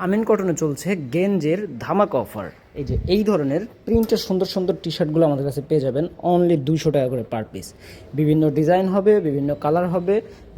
আমিন কটনে চলছে গেঞ্জের ধামাকা অফার। এই যে এই ধরনের প্রিন্টের সুন্দর সুন্দর টি শার্টগুলো আমাদের কাছে পেয়ে যাবেন অনলি 200 টাকা করে পার পিস। বিভিন্ন ডিজাইন হবে, বিভিন্ন কালার হবে।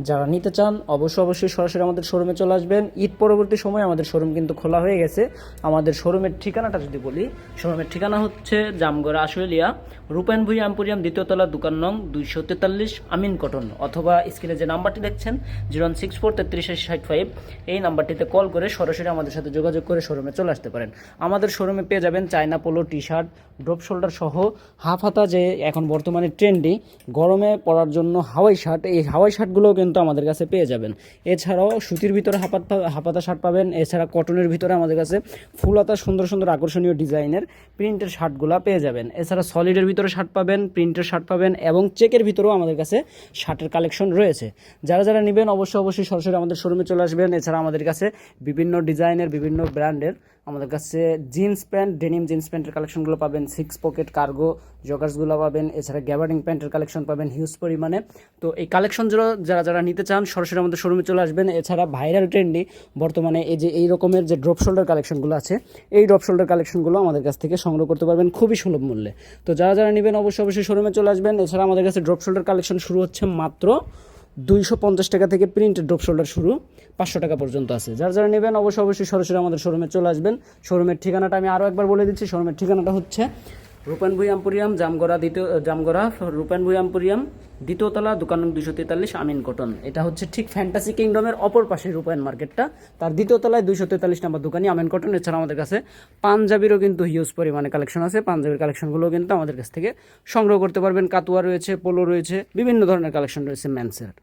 যারা নিতে চান অবশ্যই সরাসরি আমাদের শোরুমে চলে আসবেন। ঈদ পরবর্তী সময় আমাদের শোরুম কিন্তু খোলা হয়ে গেছে। আমাদের শোরুমের ঠিকানাটা যদি বলি, শোরুমের ঠিকানা হচ্ছে জামগড়া আশুলিয়া, রূপায়ণ ভুঁইয়া এম্পোরিয়াম, দ্বিতীয় তলা, দোকান নং 243, আমিন কটন। অথবা স্ক্রিনে যে নাম্বারটি দেখছেন 0164338065, এই নাম্বারটিতে কল করে সরাসরি আমাদের সাথে যোগাযোগ করে শোরুমে চলে আসতে পারেন। আমাদের শোরুমে পেয়ে যাবেন China polo, T shirt, drop shoulder সহ হাফ হাতা, যে এখন বর্তমানে ট্রেন্ডি গরমে পরার জন্য হাওয়াই শার্ট। এই হাওয়াই শার্টগুলোও কিন্তু আমাদের কাছে পেয়ে যাবেন। এছাড়াও সুতির ভিতরে হাফাতা শার্ট পাবেন। এছাড়া কটনের ভিতরে আমাদের কাছে ফুল হাতা সুন্দর সুন্দর আকর্ষণীয় ডিজাইনের প্রিন্টের শার্টগুলো পেয়ে যাবেন। এছাড়া সলিডের ভিতরে শার্ট পাবেন, প্রিন্টের শার্ট পাবেন এবং চেকের ভিতরেও আমাদের কাছে শার্টের কালেকশন রয়েছে। যারা নেবেন অবশ্যই সরাসরি আমাদের শোরুমে চলে আসবেন। এছাড়া আমাদের কাছে বিভিন্ন ডিজাইনের, বিভিন্ন ব্র্যান্ডের আমাদের কাছে জিন্স প্যান্ট, ডেনিম জিন্স প্যান্টের কালেকশনগুলো পাবেন, 6 পকেট কার্গো জগার্সগুলো পাবেন। এছাড়া গ্যাবার্ডিং প্যান্টের কালেকশন পাবেন হিউজ পরিমাণে। তো এই কালেকশনগুলো যারা নিতে চান সরাসরি আমাদের শোরুমে চলে আসবেন। এছাড়া ভাইরাল ট্রেন্ডি বর্তমানে এই রকমের যে ড্রপ শোল্ডার কালেকশনগুলো আছে, এই ড্রপ শোল্ডার কালেকশনগুলো আমাদের কাছ থেকে সংগ্রহ করতে পারবেন খুবই সুলভ মূল্যে। তো যারা নেবেন অবশ্যই শোরুমে চলে আসবেন। এছাড়া আমাদের কাছে ড্রপ শোল্ডার কালেকশন শুরু হচ্ছে মাত্র 250 টাকা থেকে, প্রিন্টেড ড্রপ শোল্ডার শুরু 500 টাকা পর্যন্ত আছে। যারা নেবেন অবশ্যই সরাসরি আমাদের শোরুমে চলে আসবেন। শোরুমের ঠিকানাটা আমি আরও একবার বলে দিচ্ছি। শোরুমের ঠিকানাটা হচ্ছে রূপায়ণ ভুঁইয়া এম্পোরিয়াম, জামগড়া রূপায়ণ ভুঁইয়া এম্পোরিয়াম, দ্বিতীয় তলা, দোকান নং 243, আমিন কটন। এটা হচ্ছে ঠিক ফ্যান্টাসি কিংডমের অপর পাশে রূপায়ণ মার্কেটটা, তার দ্বিতীয় তলায় 243 নম্বর দোকানই আমিন কটন। এছাড়া আমাদের কাছে পাঞ্জাবিরও কিন্তু হিউজ পরিমাণে কালেকশন আছে। পাঞ্জাবির কালেকশনগুলো কিন্তু আমাদের কাছ থেকে সংগ্রহ করতে পারবেন। কাতুয়া রয়েছে, পোলো রয়েছে, বিভিন্ন ধরনের কালেকশন রয়েছে মেন্সের।